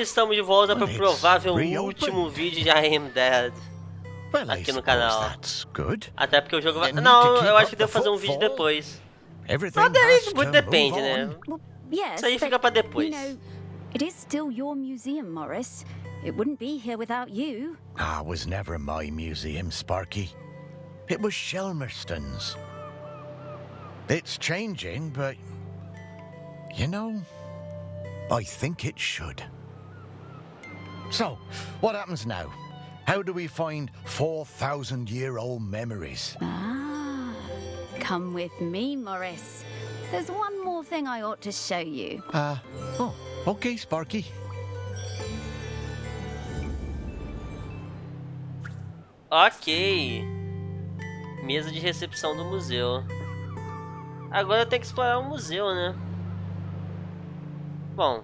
estamos de volta para o provável último vídeo de I Am Dead aqui no canal. Até porque o jogo vai... Não, eu acho que devo fazer um vídeo depois. Não, daí muito depende, né? Isso aí fica para depois. It is still your museum, Morris. It wouldn't be here without you. It was never my museum, Sparky. It was Shelmerston's. It's changing, but... You know, I think it should. So, what happens now? How do we find 4,000-year-old memories? Come with me, Morris. There's one more thing I ought to show you. Okay, Sparky. Ok. Mesa de recepção do museu. Agora eu tenho que explorar o museu, né? Bom.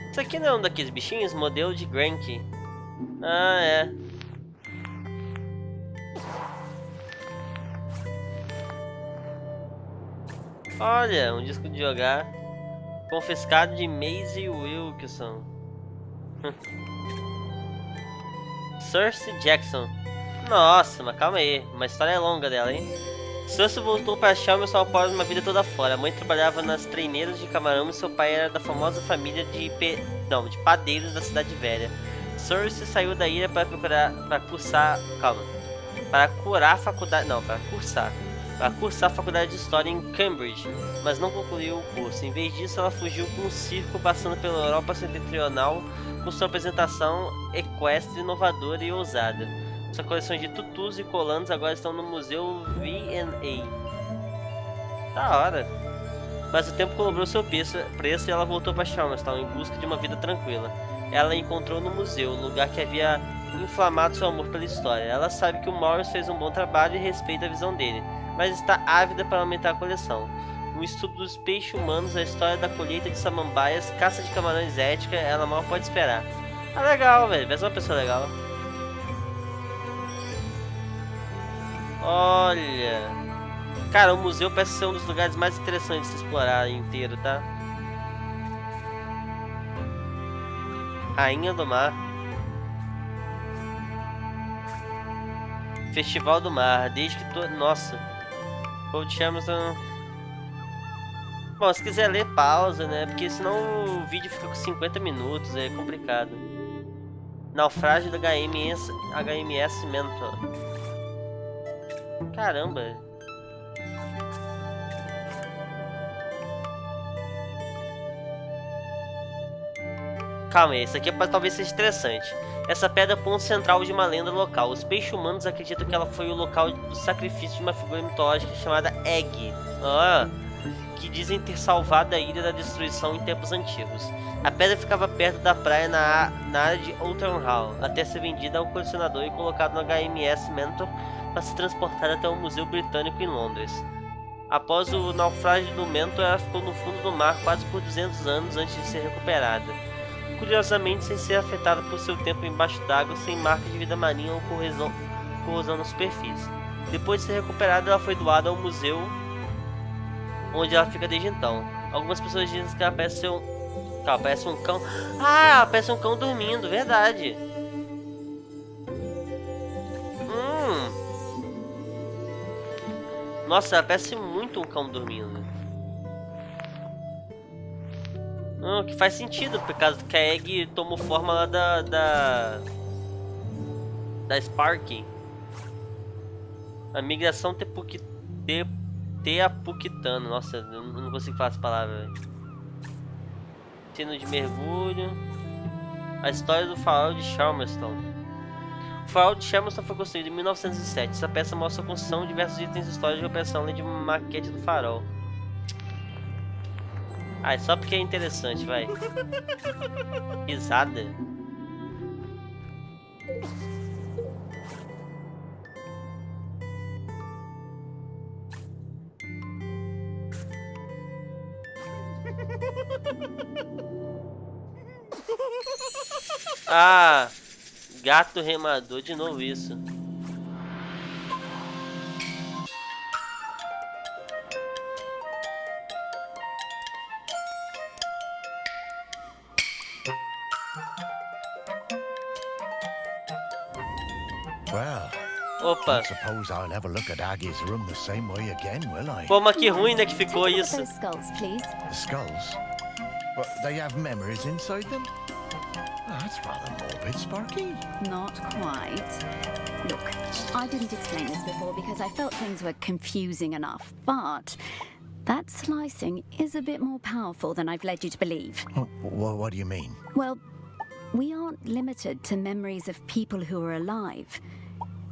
Isso aqui não é um daqueles bichinhos? Modelo de Granky. Ah, é. Olha, um disco de jogar. Confiscado de Maisie Wilkinson. Cersei Jackson. Nossa, mas calma aí. Uma história longa dela, hein? Cersei voltou para Chalmers após uma vida toda fora. A mãe trabalhava nas treineiras de camarão e seu pai era da famosa família de padeiros da cidade velha. Cersei saiu da ilha para cursar a faculdade de História em Cambridge, mas não concluiu o curso. Em vez disso, ela fugiu com um circo passando pela Europa setentrional com sua apresentação equestre, inovadora e ousada. Sua coleção de tutus e colantes agora estão no Museu V&A. Da hora. Mas o tempo cobrou seu preço e ela voltou para Chalmerstown em busca de uma vida tranquila. Ela encontrou no museu, um lugar que havia inflamado seu amor pela história. Ela sabe que o Morris fez um bom trabalho e respeita a visão dele, mas está ávida para aumentar a coleção. Um estudo dos peixes humanos, a história da colheita de samambaias, caça de camarões ética, ela mal pode esperar. Ah, legal, velho. Parece uma pessoa legal. Olha. Cara, o museu parece ser um dos lugares mais interessantes de se explorar inteiro, tá? Rainha do Mar. Festival do Mar. Desde que Nossa. Cold Chambers... Bom, se quiser ler, pausa, né? Porque senão o vídeo fica com 50 minutos, é complicado. Naufrágio da HMS Mentor. Caramba. Calma aí, isso aqui talvez seja interessante. Essa pedra é o ponto central de uma lenda local. Os peixes humanos acreditam que ela foi o local do sacrifício de uma figura mitológica chamada Aggi. Que dizem ter salvado a ilha da destruição em tempos antigos. A pedra ficava perto da praia na área de Oughton Hall, até ser vendida ao colecionador e colocado no HMS Mentor para ser transportada até o Museu Britânico em Londres. Após o naufrágio do Mentor, ela ficou no fundo do mar quase por 200 anos antes de ser recuperada. Curiosamente, sem ser afetada por seu tempo embaixo d'água, sem marca de vida marinha ou corrosão na superfície. Depois de ser recuperada, ela foi doada ao museu, onde ela fica desde então. Algumas pessoas dizem que ela parece ser parece um cão. Ah, parece um cão dormindo, verdade. Nossa, ela parece muito um cão dormindo. Que faz sentido, por causa que a Aggi tomou forma lá da Sparky. A migração teapuquitana. Nossa, eu não consigo falar essa palavra, velho. Sino de mergulho. A história do farol de Chalmerstown. O farol de Chalmerstown foi construído em 1907. Essa peça mostra a construção de diversos itens históricos de operação, além de uma maquete do farol. Ah, é só porque é interessante, vai. Risada. Ah, gato remador, de novo isso. Well, Opa. don't suppose I'll ever look at Aggie's room the same way again, will I? Pô, mas que ruim, né, que ficou Take one of isso. those skulls, please. The skulls? But they have memories inside them? Oh, that's rather morbid, Sparky. Not quite. Look, I didn't explain this before because I felt things were confusing enough, but that slicing is a bit more powerful than I've led you to believe. Oh, what do you mean? Well, we aren't limited to memories of people who are alive.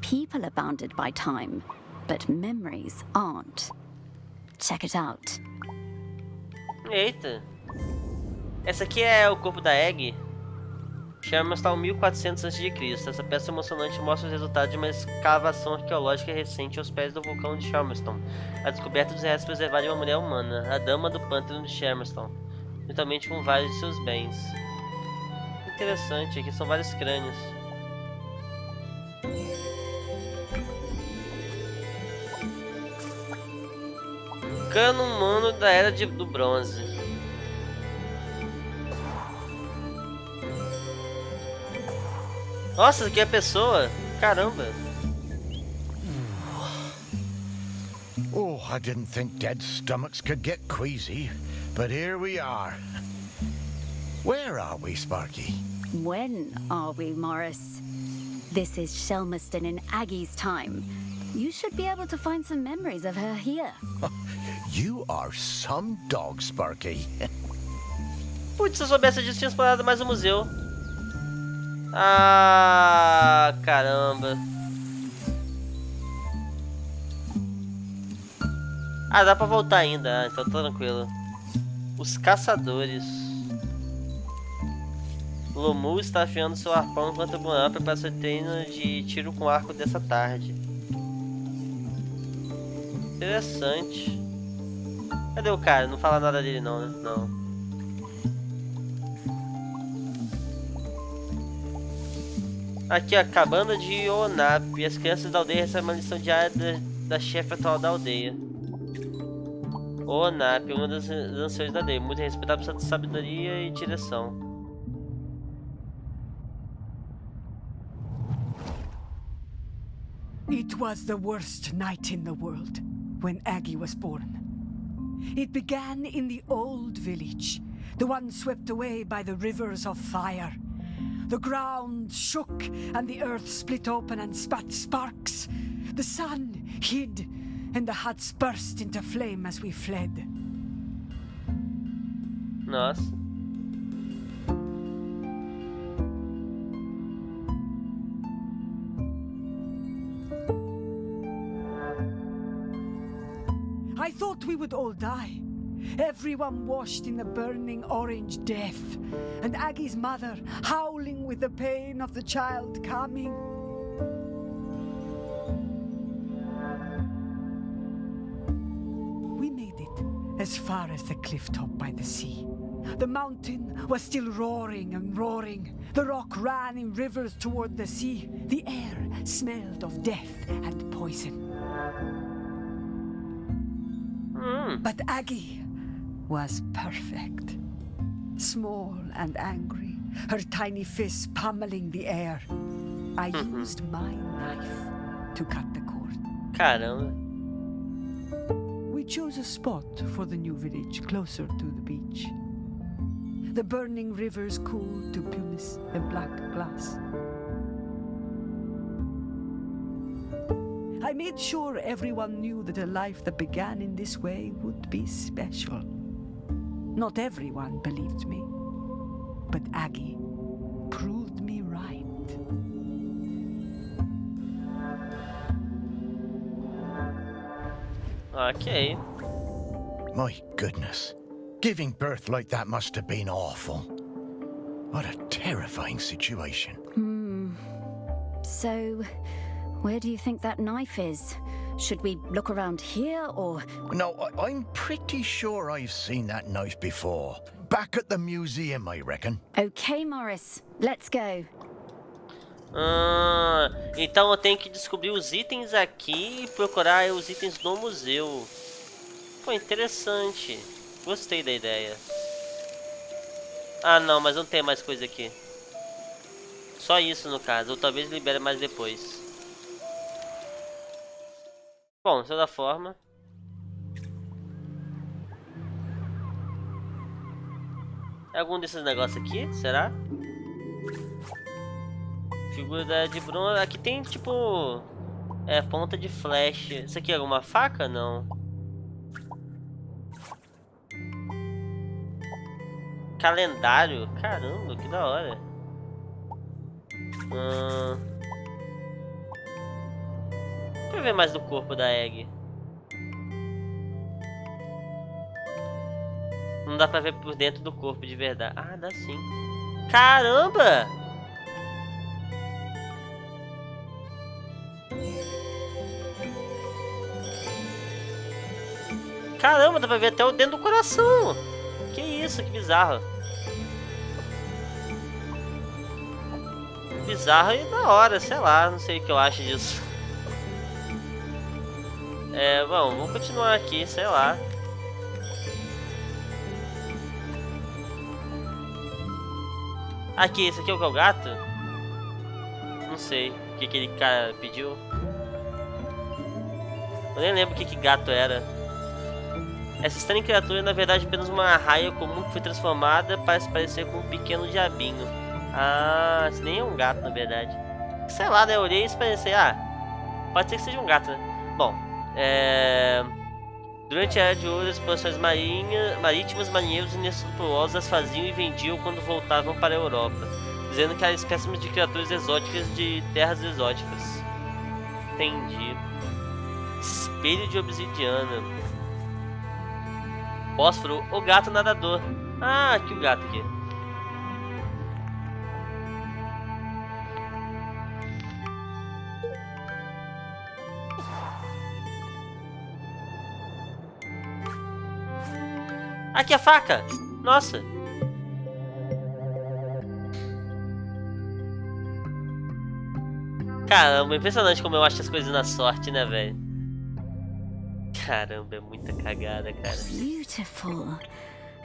People are bounded by time, but memories aren't. Check it out. Eita. Essa aqui é o corpo da Aggi. Shermerston 1400 a.C. Essa peça emocionante mostra os resultados de uma escavação arqueológica recente aos pés do vulcão de Shermerston. A descoberta dos restos preservados de uma mulher humana, a dama do pântano de Shermerston, juntamente com vários de seus bens. Interessante, aqui são vários crânios. Cano humano da era do bronze. Nossa, aqui é a pessoa. Caramba. Oh, I didn't think dead stomachs could get queasy, but here we are. Where are we, Sparky? When are we, Morris? This is Shelmerston in Aggie's time. You should be able to find some memories of her here. You are some dog, Sparky. Putz, se eu soubesse disso, tinha explorado mais o museu. Ah, caramba. Ah, dá pra voltar ainda. Ah, então tá tranquilo. Os caçadores. Lomu está afiando seu arpão enquanto o Buan prepara seu treino de tiro com arco dessa tarde. Interessante. Cadê o cara? Não fala nada dele não, né? Não. Aqui, a cabana de Onap. As crianças da aldeia recebem uma lição diária da chefe atual da aldeia. Onap, uma das anciãs da aldeia, muito respeitada por sua sabedoria e direção. It was the worst night in the world when Aggi was born. It began in the old village, the one swept away by the rivers of fire. The ground shook and the earth split open and spat sparks. The sun hid and the huts burst into flame as we fled. Nossa. I thought we would all die. Everyone washed in the burning orange death, and Aggie's mother howling with the pain of the child coming. We made it as far as the cliff top by the sea. The mountain was still roaring and roaring. The rock ran in rivers toward the sea. The air smelled of death and poison. But Aggi was perfect. Small and angry, her tiny fists pummeling the air. I used my knife to cut the cord. Caramba. We chose a spot for the new village closer to the beach. The burning rivers cooled to pumice and black glass. I made sure everyone knew that a life that began in this way would be special. Not everyone believed me, but Aggi proved me right. Ok. My goodness. Giving birth like that must have been awful. What a terrifying situation. So, where do you think that knife is? Should we look around here, or...? No, I'm pretty sure I've seen that knife before. Back at the museum, I reckon. Okay, Morris, let's go. Então eu tenho que descobrir os itens aqui e procurar os itens no museu. Pô, interessante. Gostei da ideia. Ah, não, mas não tem mais coisa aqui. Só isso no caso, ou talvez libere mais depois. Bom, de toda forma. É algum desses negócios aqui? Será? Figura de bronze. Aqui tem tipo... ponta de flecha. Isso aqui é alguma faca? Não. Calendário? Caramba, que da hora. Deixa eu ver mais do corpo da Aggi. Não dá pra ver por dentro do corpo de verdade. Ah, dá sim. Caramba! Caramba, dá pra ver até o dentro do coração. Que isso, que bizarro. Bizarro e da hora, sei lá, não sei o que eu acho disso. Bom, vamos continuar aqui, sei lá. Aqui, esse aqui é o gato? Não sei o que aquele cara pediu. Eu nem lembro o que gato era. Essa estranha criatura é na verdade apenas uma arraia comum que foi transformada para se parecer com um pequeno diabinho. Ah, isso nem é um gato na verdade. Sei lá, né? Eu olhei e pensei, pode ser que seja um gato, né? Bom, durante a Era de Ouro, as explorações marítimas, marinheiros inescrupulosos as faziam e vendiam quando voltavam para a Europa, dizendo que eram espécimes de criaturas exóticas de terras exóticas. Entendi. Espelho de obsidiana. Fósforo, o gato nadador. Ah, aqui o gato aqui. Aqui a faca! Nossa! Caramba, impressionante como eu acho as coisas na sorte, né, velho? Caramba, é muita cagada, cara. Beautiful.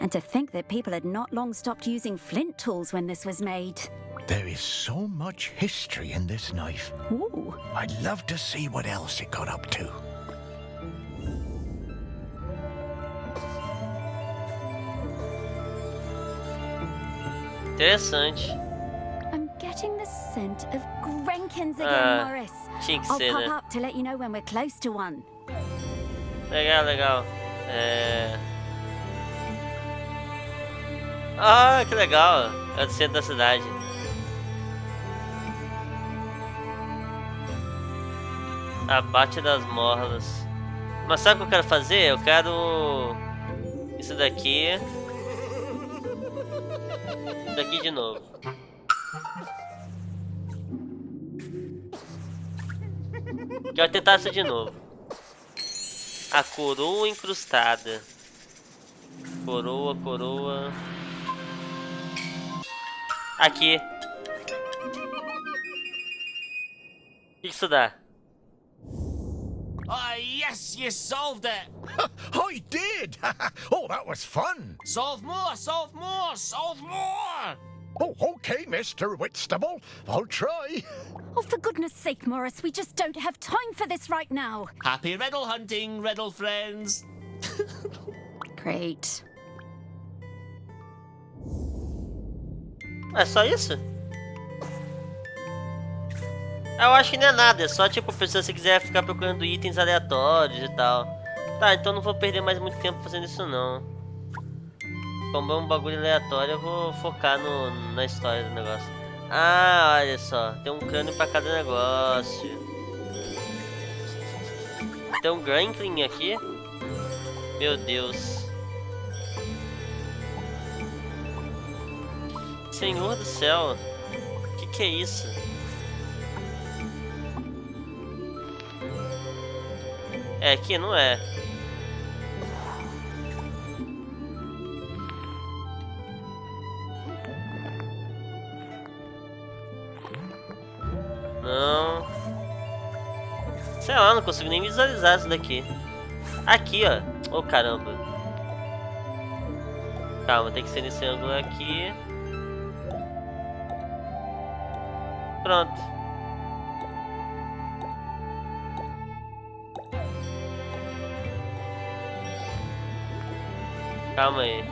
And to think that people had not long stopped using flint tools when this was made. There is so much history in this knife. Ooh. I'd love to see what else it got up to. Interessante. I'm getting the scent of Grenkins again, Morris. Tinha que I'll ser, pop né? up to let you know when we're close to one. Legal, legal. Ah, que legal. É do centro da cidade. Abate das morlas. Mas sabe o que eu quero fazer? Eu quero... Isso daqui. Isso daqui de novo. Quero tentar isso de novo. A coroa incrustada. Coroa, coroa. Aqui. O que isso dá? Ah, yes, you solved it! I did! Oh, that was fun! Solve more, solve more, solve more! Oh, okay, Mr. Whitstable. I'll try. Oh, for goodness sake, Morris, we just don't have time for this right now. Happy riddle hunting, riddle friends! Great. É só isso? Eu acho que não é nada, é só tipo, se você quiser ficar procurando itens aleatórios e tal. Tá, então não vou perder mais muito tempo fazendo isso não. Como é um bagulho aleatório, eu vou focar na história do negócio. Ah, olha só, tem um crânio pra cada negócio. Tem um Granklin aqui? Meu Deus. Senhor do céu. Que é isso? É, aqui não é. Não. Sei lá, não consigo nem visualizar isso daqui. Aqui, ó. Oh, caramba. Calma, tem que ser nesse ângulo aqui. Pronto. Calma aí.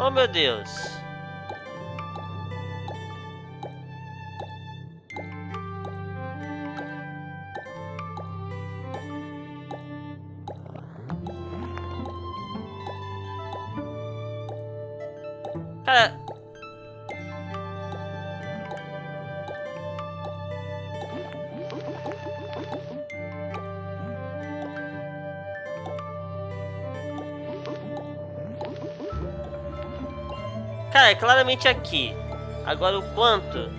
Oh, meu Deus. Cara... Cara, é claramente aqui. Agora o quanto?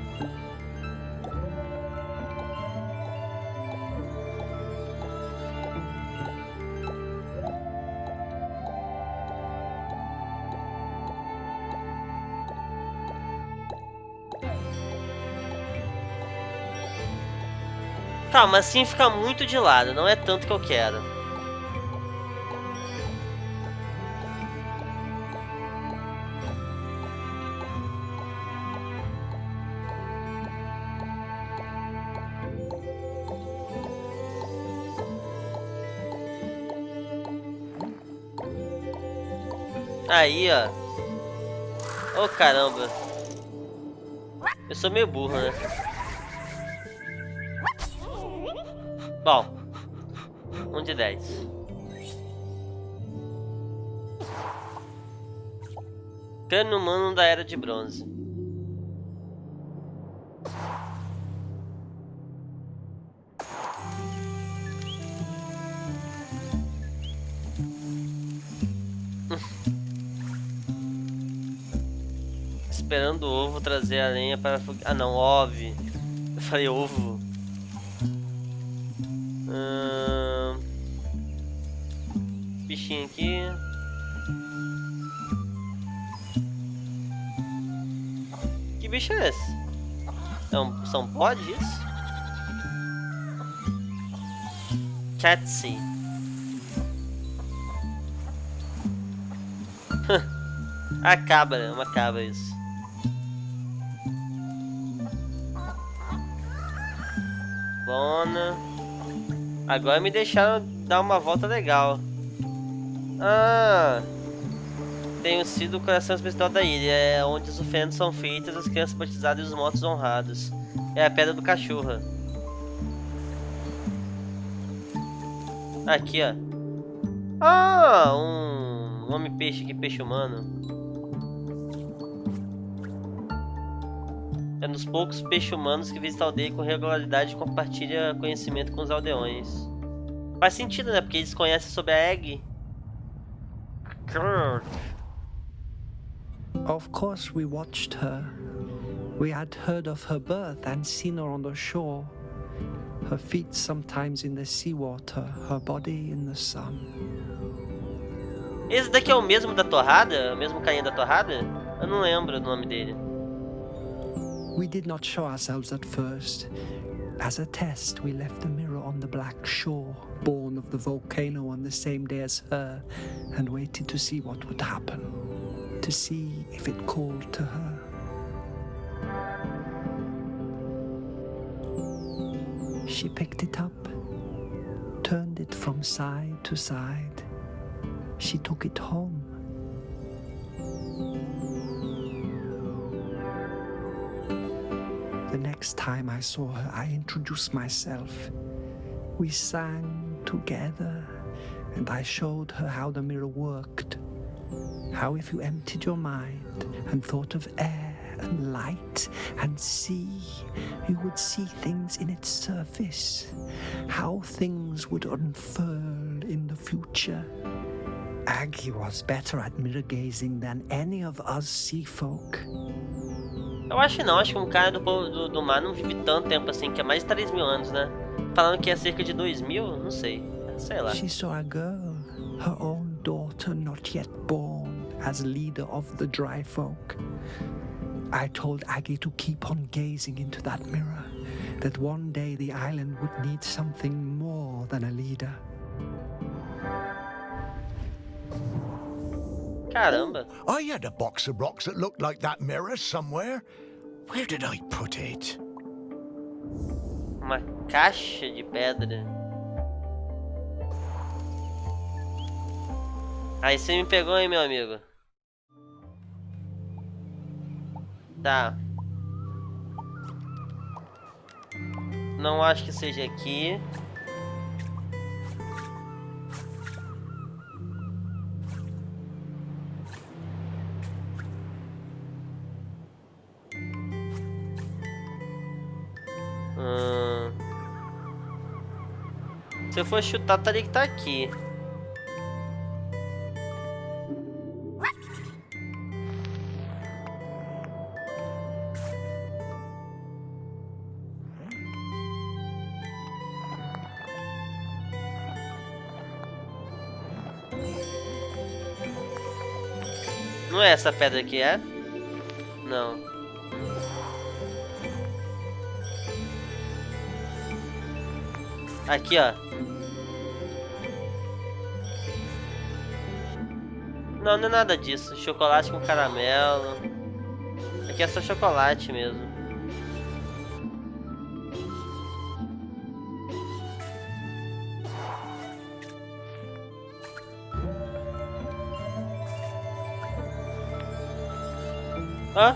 Calma, assim fica muito de lado. Não é tanto que eu quero. Aí, ó. Oh, caramba. Eu sou meio burro, né? Bom. 1 de 10. Crânio humano da Era de Bronze. Esperando o ovo trazer a lenha para a fogueira. Ah, não, óbvio. Eu falei ovo. Bichinho aqui. Que bicho é esse? São bodes isso? Chatsy. A cabra, uma cabra isso. Bona. Agora me deixaram dar uma volta legal. Ah, tenho sido o coração espiritual da ilha, é onde as oferendas são feitas, as crianças batizadas e os mortos honrados. É a pedra do cachorro. Aqui, ó. Ah, um homem-peixe aqui, peixe humano. É um dos poucos peixes humanos que visita a aldeia com regularidade e compartilha conhecimento com os aldeões. Faz sentido, né? Porque eles conhecem sobre a Aggi. Of course we watched her. We had heard of her birth and seen her on the shore. Her feet sometimes in the seawater, her body in the sun. Esse daqui é o mesmo da torrada? O mesmo carinha da torrada? Eu não lembro o nome dele. We did not show ourselves at first. As a test, we left the mirror on the black shore, born of the volcano on the same day as her, and waited to see what would happen. To see if it called to her. She picked it up, turned it from side to side. She took it home. The next time I saw her, I introduced myself. We sang together, and I showed her how the mirror worked. How if you emptied your mind and thought of air and light and sea, you would see things in its surface. How things would unfurl in the future. Aggi was better at mirror gazing than any of us sea folk. Eu acho que não, acho que um cara do povo do mar não vive tanto tempo assim, que é mais de 3.000 anos, né? Falando que é cerca de 2.000, não sei. Sei lá. She saw a girl, her own daughter not yet born, as leader of the dry folk. I told Aggi to keep on gazing into that mirror, that one day the island would need something more than a leader. Caramba. I had a box of rocks that looked like that mirror somewhere. Where did I put it? Uma caixa de pedra. Aí você me pegou, hein, meu amigo? Tá. Não acho que seja aqui. Se eu for chutar, teria que estar aqui. Não é essa pedra aqui, é? Não. Aqui, ó. Não, não é nada disso. Chocolate com caramelo. Aqui é só chocolate mesmo. Ó.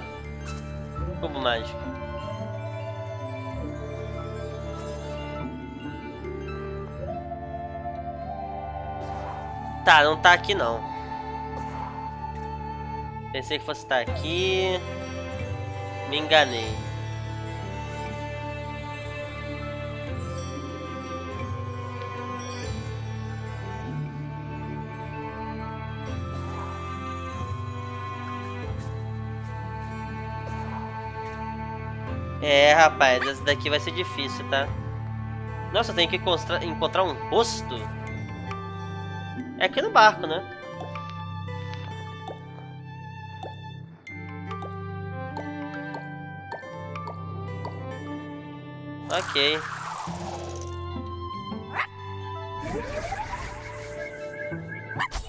Cubo mágico. Tá, não tá aqui não. Pensei que fosse estar aqui. Me enganei. É, rapaz, essa daqui vai ser difícil, tá? Nossa, eu tenho que encontrar um rosto. É aqui no barco, né? Ok.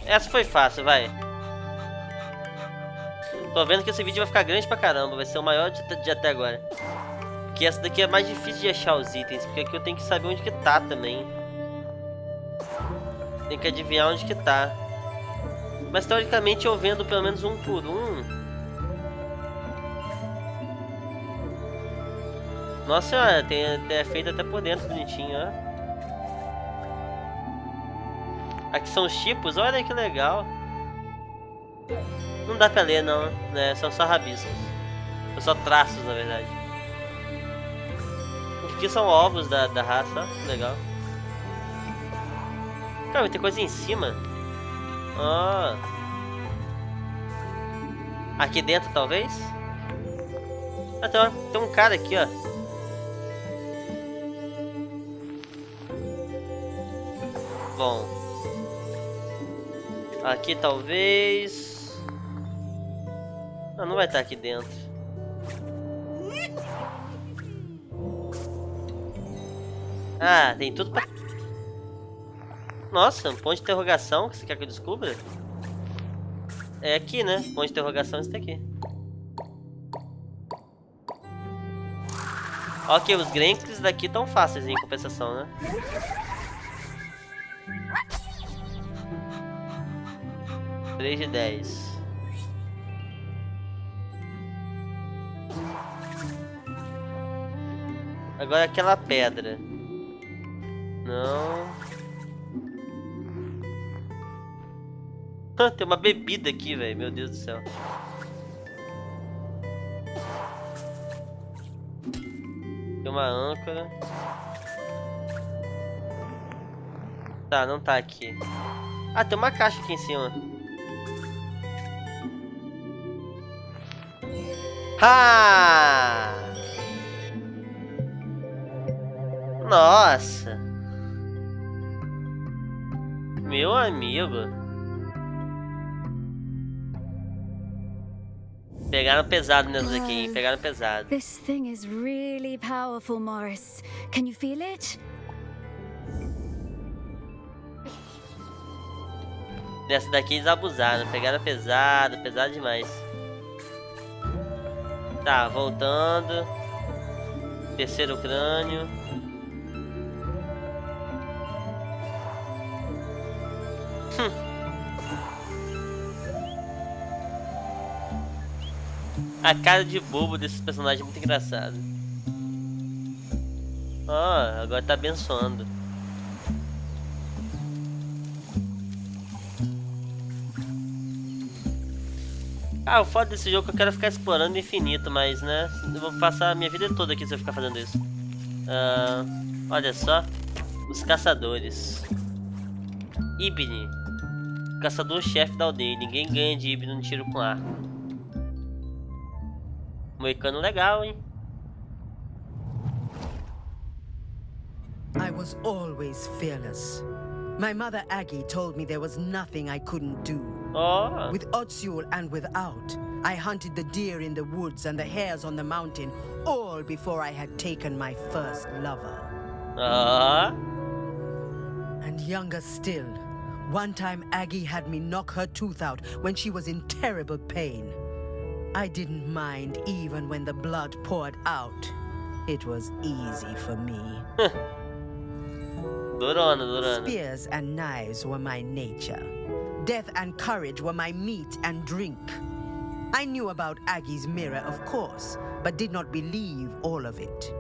Essa foi fácil, vai. Tô vendo que esse vídeo vai ficar grande pra caramba. Vai ser o maior de até agora. Porque essa daqui é mais difícil de achar os itens. Porque aqui eu tenho que saber onde que tá também. Tem que adivinhar onde que tá. Mas teoricamente eu vendo pelo menos um por um. Nossa senhora, é feito até por dentro bonitinho, ó. Aqui são os tipos, olha que legal. Não dá pra ler não, né? São só rabiscos. São só traços, na verdade. Aqui são ovos da raça, ó. Que legal. Cara, tem coisa em cima. Ó. Aqui dentro, talvez? Ah, tem um cara aqui, ó. Bom. Aqui, talvez... Não vai estar aqui dentro. Ah, tem tudo pra... Nossa, um ponto de interrogação que você quer que eu descubra? É aqui, né? Ponto de interrogação esse daqui. Ok, os Granks daqui tão fáceis em compensação, né? Três de 10. Agora aquela pedra. Não. Tem uma bebida aqui, velho. Meu Deus do céu. Tem uma âncora. Tá, não tá aqui. Ah, tem uma caixa aqui em cima. Ah! Nossa! Meu amigo. Pegaram pesado nessas aqui, hein? Pegaram pesado. This thing is really powerful, Morris. Can you feel it? Nessa daqui eles abusaram, pegaram pesado, pesado demais. Tá, voltando. Terceiro crânio. A cara de bobo desses personagens é muito engraçado. Ó, agora tá abençoando. Ah, o foda desse jogo é que eu quero ficar explorando infinito, mas né, eu vou passar a minha vida toda aqui se eu ficar fazendo isso. Olha só, os caçadores. Ibne, caçador-chefe da aldeia. Ninguém ganha de Ibne no tiro com arco. Moicano legal, hein? I was always fearless. My mother Aggi told me there was nothing I couldn't do. Oh. With Otsul and without, I hunted the deer in the woods and the hares on the mountain, all before I had taken my first lover. And younger still, one time Aggi had me knock her tooth out when she was in terrible pain. I didn't mind even when the blood poured out. It was easy for me. Durona. Spears and knives were my nature. Death and courage were my meat and drink. I knew about Aggi's mirror, of course, but did not believe all of it.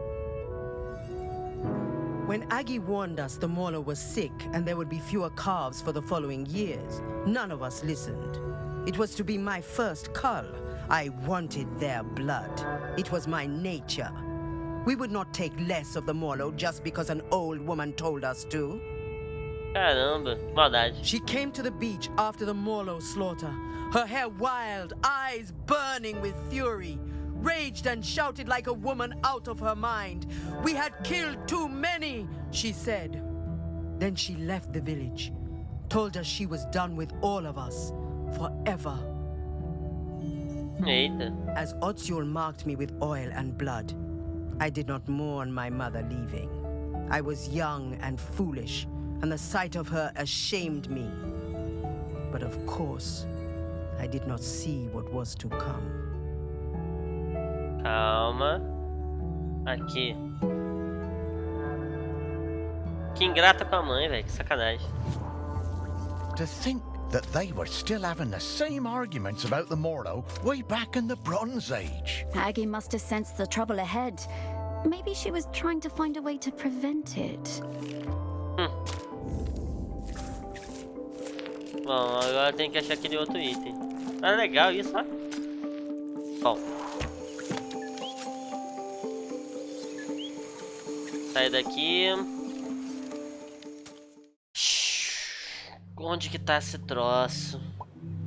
When Aggi warned us the Mauler was sick and there would be fewer calves for the following years, none of us listened. It was to be my first cull. I wanted their blood. It was my nature. We would not take less of the Mauler just because an old woman told us to. Caramba, maldade. She came to the beach after the Mauler slaughter, her hair wild, eyes burning with fury, raged and shouted like a woman out of her mind. We had killed too many, she said. Then she left the village, told us she was done with all of us, forever. Eita. As Otsul marked me with oil and blood, I did not mourn my mother leaving. I was young and foolish, and the sight of her ashamed me. But of course, I did not see what was to come. Calma. Aqui. Que ingrata com a mãe, velho. Que sacanagem. To think that they were still having the same arguments about the Morrow way back in the Bronze Age. Aggi must have sensed the trouble ahead. Maybe she was trying to find a way to prevent it. Bom, agora tem que achar aquele outro item. Ah, legal isso, ó. Bom. Sai daqui. Onde que tá esse troço?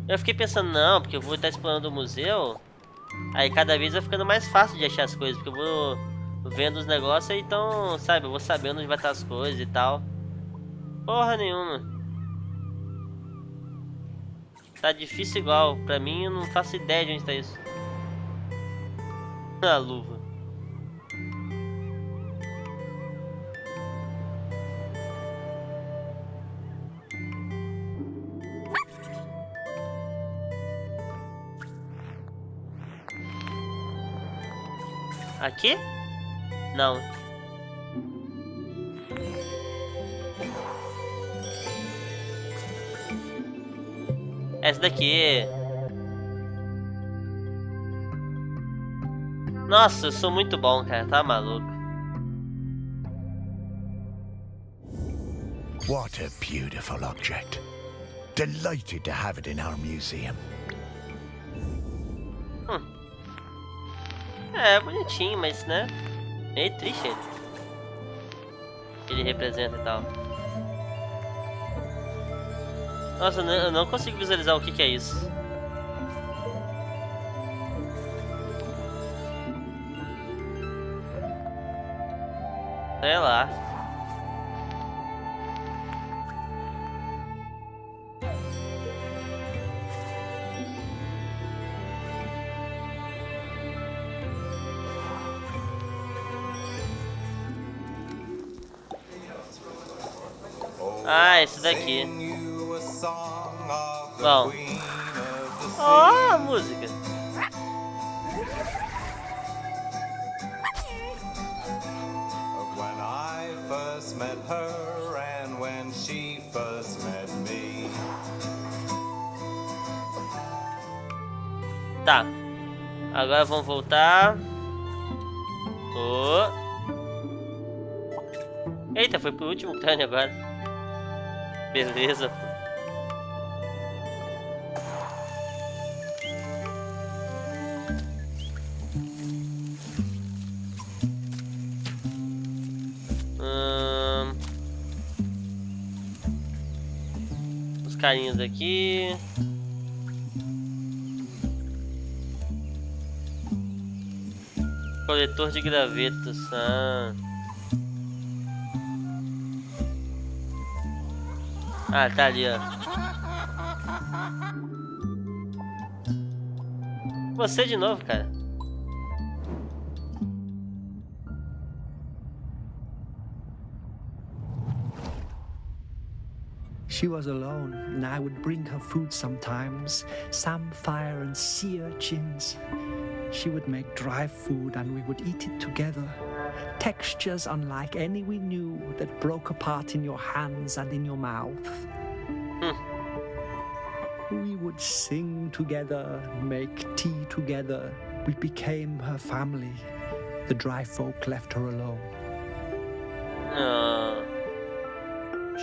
Eu fiquei pensando, não, porque eu vou estar explorando o museu. Aí cada vez vai ficando mais fácil de achar as coisas, porque eu vou vendo os negócios, então, sabe, eu vou sabendo onde vai estar as coisas e tal. Porra nenhuma. Tá difícil igual, pra mim eu não faço ideia de onde tá isso. A luva. Aqui? Não. Essa daqui. Nossa, eu sou muito bom, cara. Tá maluco. What a beautiful object. Delighted to have it in our museum. É, bonitinho, mas, né? Meio triste ele. Ele representa e tal. Nossa, eu não consigo visualizar o que é isso. Sei lá. Ah, esse daqui. Bom. Ó, a música. When I first met her and when she first met me. Tá. Agora vamos voltar. Oh. Eita, foi pro último crânio agora. Beleza. Os carinhos aqui. Coletor de gravetos. Ah, tá ali, ó. Você de novo, cara. She was alone, and I would bring her food sometimes, samphire and sea urchins. She would make dry food and we would eat it together. Textures unlike any we knew that broke apart in your hands and in your mouth. We would sing together, make tea together. We became her family. The dry folk left her alone.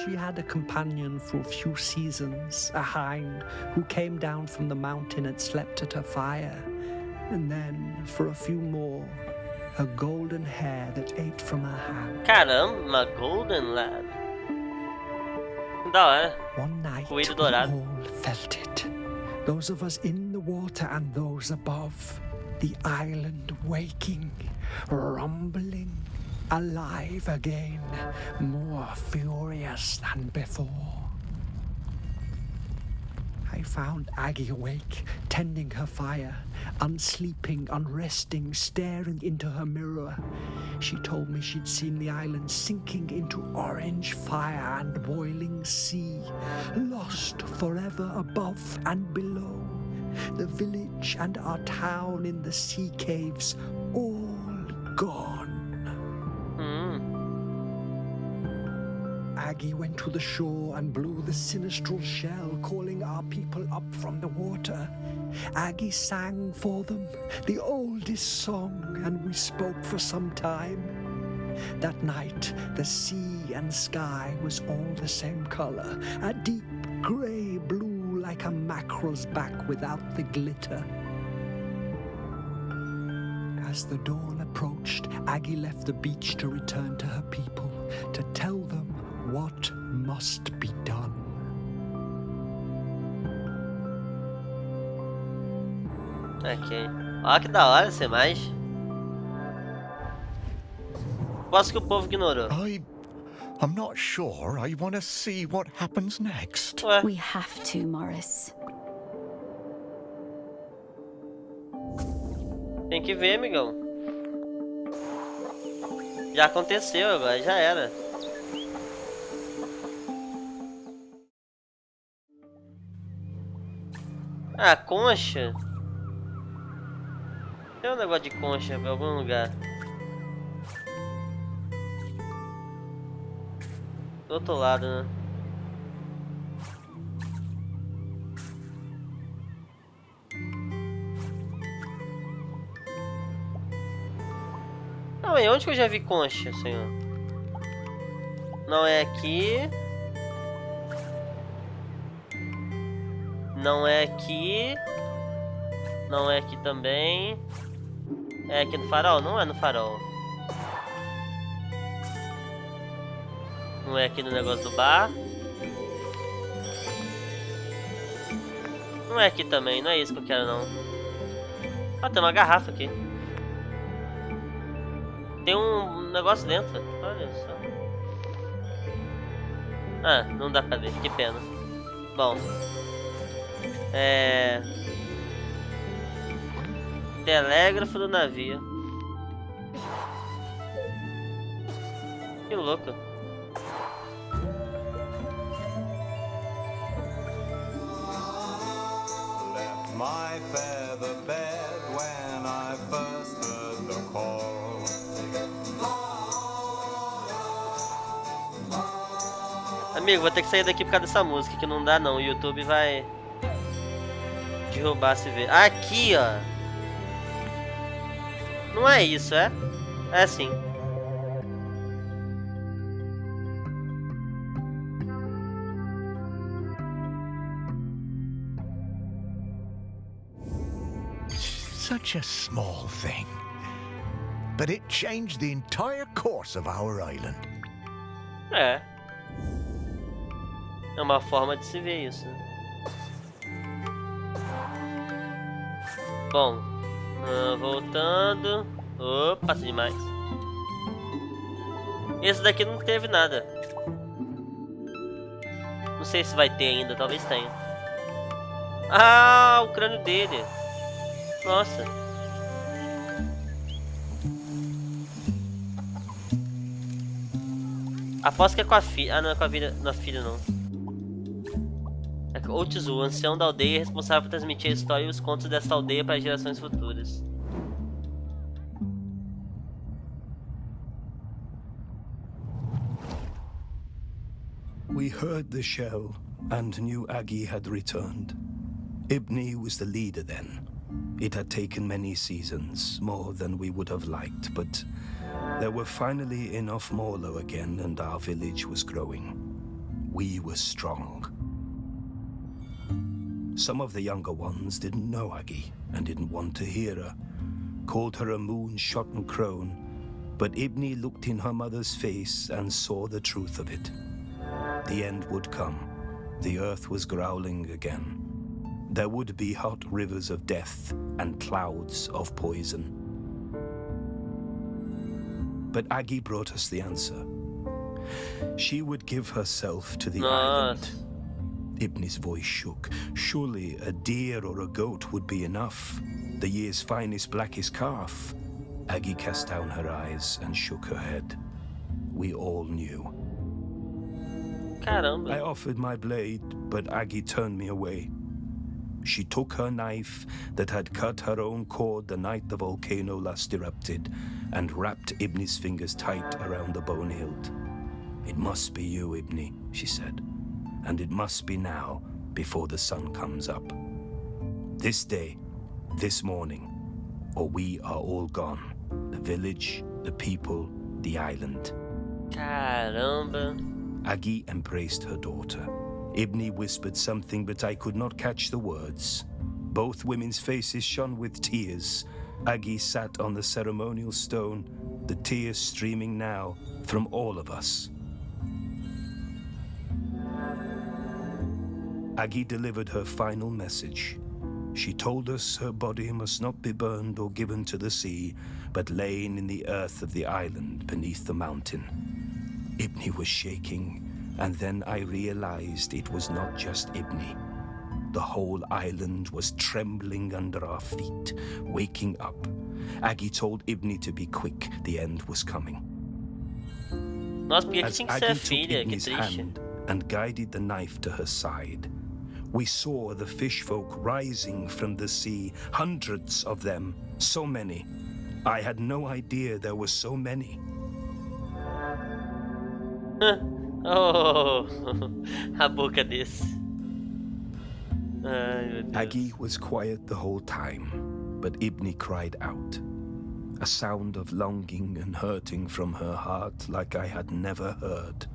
She had a companion for a few seasons, a hind who came down from the mountain and slept at her fire. And then, for a few more, a golden hare that ate from her hand. Caramba, golden lad. Da hora. One night, we Coelho dourado. all felt it. Those of us in the water and those above. The island waking, rumbling, alive again, more furious than before. I found Aggi awake, tending her fire, unsleeping, unresting, staring into her mirror. She told me she'd seen the island sinking into orange fire and boiling sea, lost forever above and below. The village and our town in the sea caves, all gone. Aggi went to the shore and blew the sinistral shell, calling our people up from the water. Aggi sang for them the oldest song, and we spoke for some time. That night, the sea and sky was all the same color, a deep gray blue like a mackerel's back without the glitter. As the dawn approached, Aggi left the beach to return to her people, to tell them what must be done. Ok. Olha que da hora essa imagem. Posso que o povo ignorou. I'm not sure I want to see what happens next. Ué. We have to, Morris. Tem que ver, amigão. Já aconteceu, agora já era. Ah, concha. Tem um negócio de concha em algum lugar. Do outro lado, né? Não, e onde que eu já vi concha, senhor? Não é aqui. Não é aqui. Não é aqui também. É aqui no farol? Não é no farol. Não é aqui no negócio do bar. Não é aqui também, não é isso que eu quero não. Ah, tem uma garrafa aqui. Tem um negócio dentro. Olha só. Ah, não dá pra ver, que pena. Bom. Telégrafo do navio. Que louco. Amigo, vou ter que sair daqui por causa dessa música, que não dá não. O YouTube vai derrubar se ver. Aqui, ó. Não é isso, é? É sim. Such a small thing. But it changed the entire course of our island. É. É uma forma de se ver isso. Bom, voltando. Opa, passa demais. Esse daqui não teve nada. Não sei se vai ter ainda, talvez tenha. Ah, o crânio dele. Nossa. Aposto que é com a filha. Ah, não é com a filha. Não, a filha não. É Otizu, o ancião da aldeia responsável por transmitir a história e os contos desta aldeia para gerações futuras. We heard the shell and knew Aggi had returned. Ibni was the leader then. It had taken many seasons, more than we would have liked, but there were finally enough Morlo again and our village was growing. We were strong. Some of the younger ones didn't know Aggi and didn't want to hear her, called her a moon-shot crone, but Ibni looked in her mother's face and saw the truth of it. The end would come. The earth was growling again. There would be hot rivers of death and clouds of poison. But Aggi brought us the answer. She would give herself to the island. Ibni's voice shook. Surely a deer or a goat would be enough. The year's finest, blackest calf. Aggi cast down her eyes and shook her head. We all knew. Caramba. I offered my blade, but Aggi turned me away. She took her knife that had cut her own cord the night the volcano last erupted and wrapped Ibni's fingers tight around the bone hilt. It must be you, Ibni, she said, and it must be now before the sun comes up. This day, this morning, or we are all gone. The village, the people, the island. Caramba. Aggi embraced her daughter. Ibni whispered something, but I could not catch the words. Both women's faces shone with tears. Aggi sat on the ceremonial stone, the tears streaming now from all of us. Aggi delivered her final message. She told us her body must not be burned or given to the sea, but lain in the earth of the island beneath the mountain. Ibni was shaking, and then I realized it was not just Ibni. The whole island was trembling under our feet, waking up. Aggi told Ibni to be quick, the end was coming. Nossa, por que As tinha que ser Aggi filha? took Que Ibni's triste. hand and guided the knife to her side, we saw the fish folk rising from the sea, hundreds of them, so many. I had no idea there were so many. Oh, a boca desse. Ai, meu Deus. Aggi was quiet the whole time, but Ibni cried out. A sound of longing and hurting from her heart like I had never heard.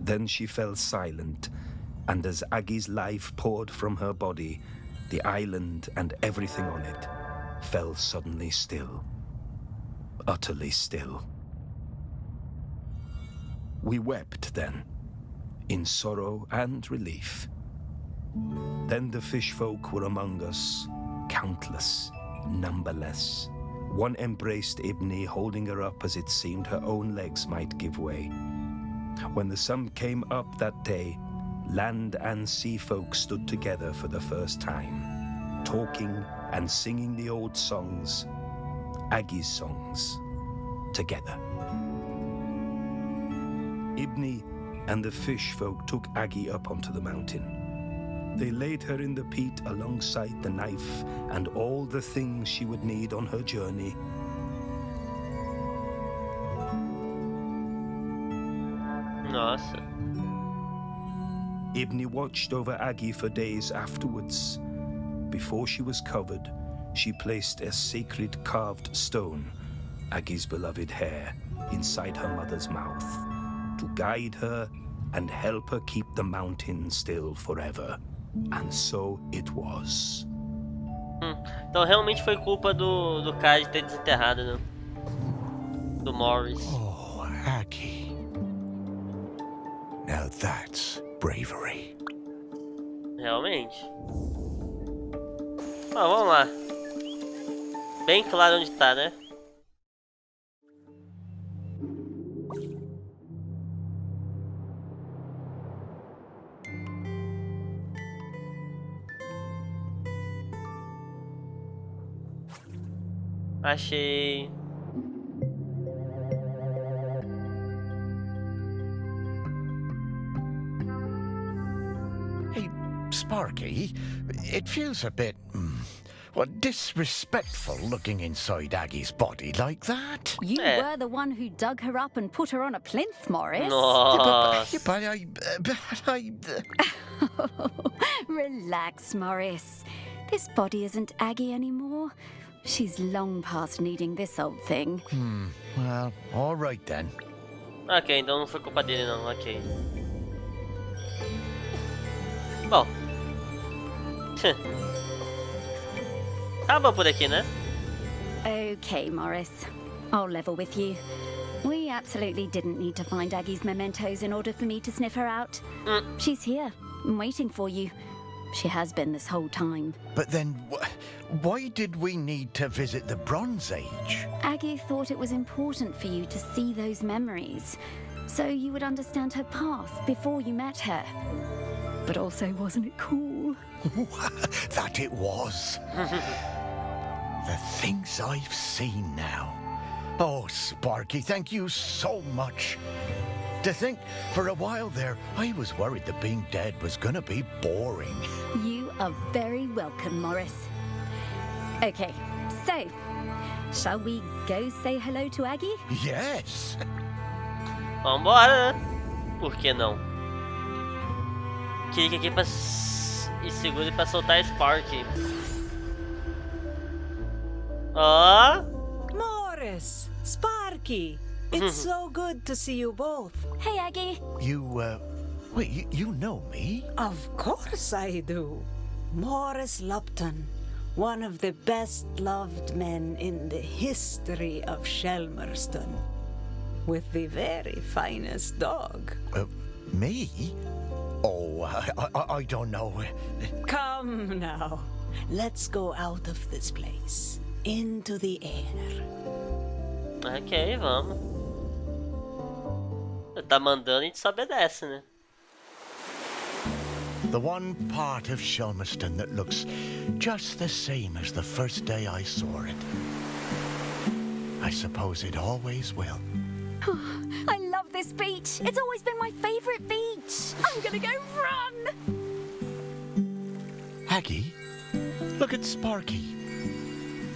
Then she fell silent, and as Aggi's life poured from her body, the island and everything on it fell suddenly still. Utterly still. We wept then, in sorrow and relief. Then the fish folk were among us, countless, numberless. One embraced Ibni, holding her up as it seemed her own legs might give way. When the sun came up that day, land and sea folk stood together for the first time, talking and singing the old songs, Aggi's songs, together. Ibni and the fish folk took Aggi up onto the mountain. They laid her in the peat alongside the knife and all the things she would need on her journey. Nossa. Ibni watched over Aggi for days afterwards. Before she was covered, she placed a sacred carved stone, Aggi's beloved hair, inside her mother's mouth to guide her and help her keep the mountain still forever. And so it was. Então realmente foi culpa do cara de ter desenterrado, né? Do Morris. Oh, Aggi. Now that's bravery. Realmente. Vamos lá. Bem claro onde tá, né? Achei. Hey, Sparky, it feels a bit, disrespectful looking inside Aggi's body like that. You Eh. were the one who dug her up and put her on a plinth, Morris. Nossa. But I... Relax, Morris. This body isn't Aggi anymore. She's long past needing this old thing. Well, all right then. Ok, então não foi culpa dele não, ok. Bom. Acaba por aqui, né? Okay, Morris. I'll level with you. We absolutely didn't need to find Aggi's mementos in order for me to sniff her out. She's here, waiting for you. She has been this whole time. But then, why did we need to visit the Bronze Age? Aggi thought it was important for you to see those memories, so you would understand her path before you met her. But also, wasn't it cool? That it was. The things I've seen now. Oh, Sparky, thank you so much. To think, for a while there, I was worried that being dead was gonna be boring. You are very welcome, Morris. Okay, so, shall we go say hello to Aggi? Yes. Vambora, né? Por que não? Clique aqui pra... e segure pra soltar Spark. Ó! Morris, Sparky, it's so good to see you both. Hey, Aggi. Wait, you know me? Of course I do. Morris Lupton, one of the best-loved men in the history of Shelmerston, with the very finest dog. Me? Oh, I don't know. Come now, let's go out of this place, into the air. Ok, vamos. Tá mandando, a gente só obedece, né? The one part of Shelmerston that looks just the same as the first day I saw it. I suppose it always will. I love this beach. It's always been my favorite beach. I'm gonna go run. Aggi, look at Sparky.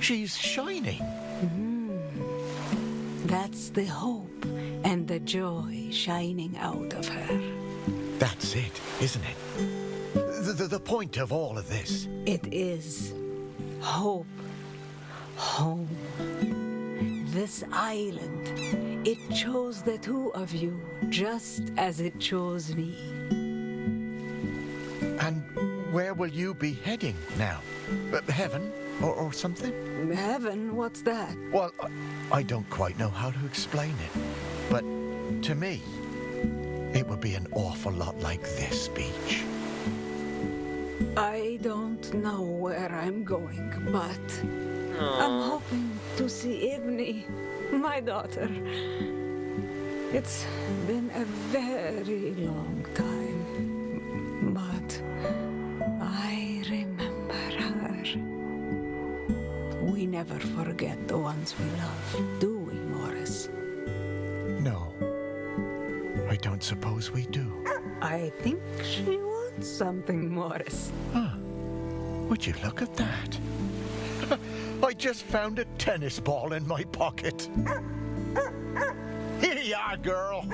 She's shining. That's the hope and the joy shining out of her. That's it, isn't it? The point of all of this. It is hope, home. This island, it chose the two of you just as it chose me. And where will you be heading now? Heaven or something? Heaven, what's that? Well, I don't quite know how to explain it. But to me, it would be an awful lot like this beach. I don't know where I'm going, but I'm hoping to see Ibni, my daughter. It's been a very long time, but I remember her. We never forget the ones we love, do we, Morris? No, I don't suppose we do. I think she wants something, Morris. Would you look at that? I just found a tennis ball in my pocket. Here you are, girl.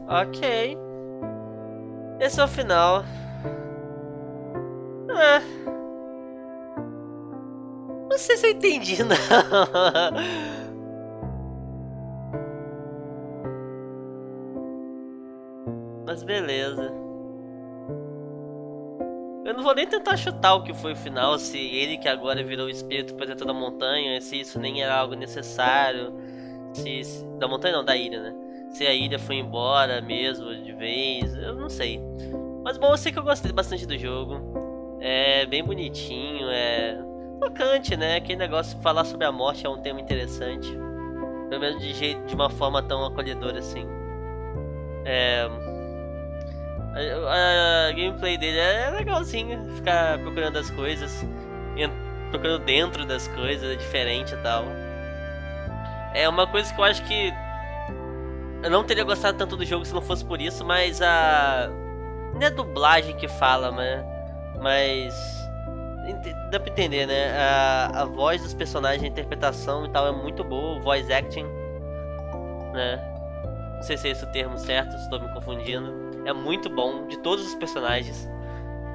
Ok. Esse é o final. Ah. Não sei se eu entendi, não. Mas beleza. Eu não vou nem tentar chutar o que foi o final, se ele que agora virou o espírito protetor da montanha, se isso nem era algo necessário, da montanha não, da ilha, né? Se a ilha foi embora mesmo de vez, eu não sei. Mas bom, eu sei que eu gostei bastante do jogo. É bem bonitinho, é tocante, né? Aquele negócio de falar sobre a morte é um tema interessante. Pelo menos de uma forma tão acolhedora assim. A gameplay dele é legalzinho, ficar procurando as coisas, procurando dentro das coisas, é diferente e tal. É uma coisa que eu acho que eu não teria gostado tanto do jogo se não fosse por isso, mas não é a dublagem que fala, mas dá pra entender, né? A voz dos personagens, a interpretação e tal é muito boa, o voice acting, né? Não sei se é esse o termo certo, estou me confundindo. É muito bom, de todos os personagens.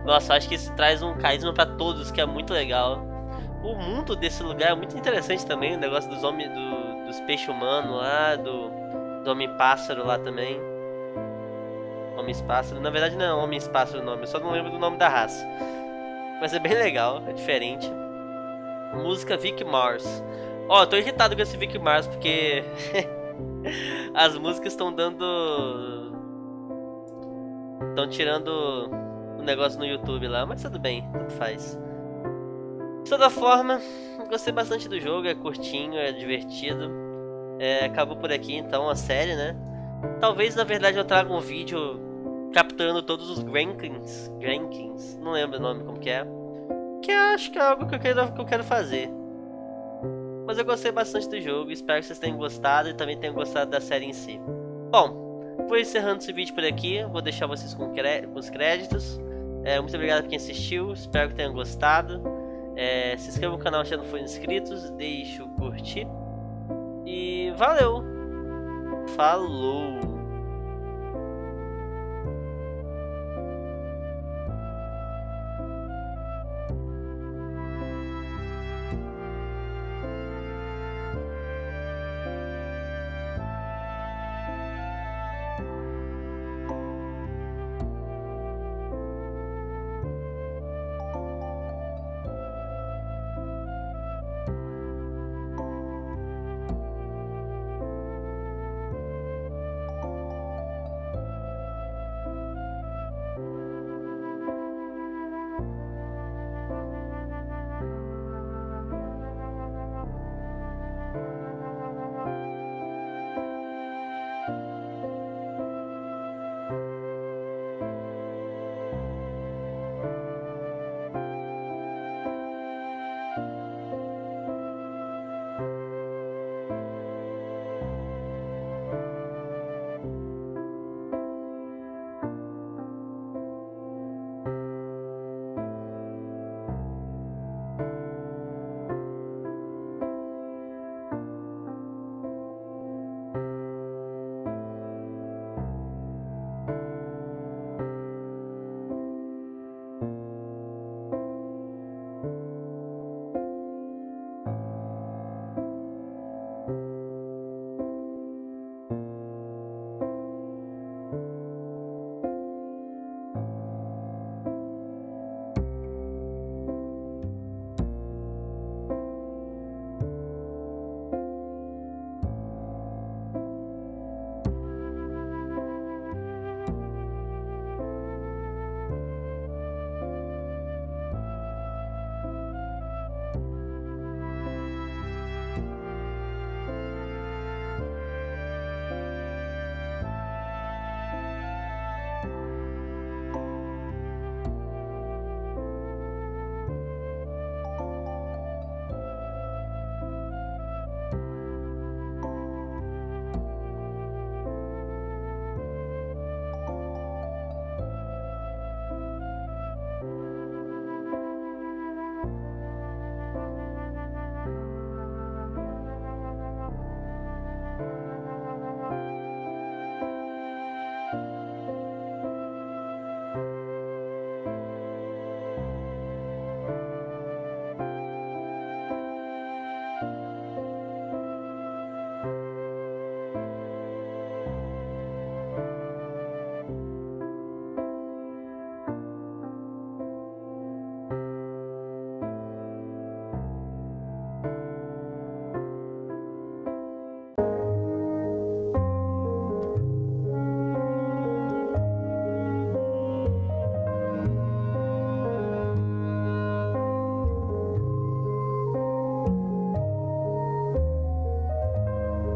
Nossa, acho que isso traz um carisma pra todos, que é muito legal. O mundo desse lugar é muito interessante também, o negócio dos homens, dos peixes humanos lá, do homem-pássaro lá também. Homem-pássaro, na verdade não é homem-pássaro o nome, eu só não lembro do nome da raça. Mas é bem legal, é diferente. Música Vic Mars. Ó, tô irritado com esse Vic Mars, porque as músicas estão tirando o negócio no YouTube lá, mas tudo bem, tanto faz. De toda forma, gostei bastante do jogo, é curtinho, é divertido. Acabou por aqui então a série, né? Talvez na verdade eu traga um vídeo capturando todos os Grankins, não lembro o nome como que é. Que acho que é algo que eu quero fazer. Mas eu gostei bastante do jogo, espero que vocês tenham gostado e também tenham gostado da série em si. Bom, vou encerrando esse vídeo por aqui, vou deixar vocês com os créditos. Muito obrigado por quem assistiu, espero que tenham gostado. Se inscreva no canal se não forem inscritos, deixe o curtir. E valeu! Falou!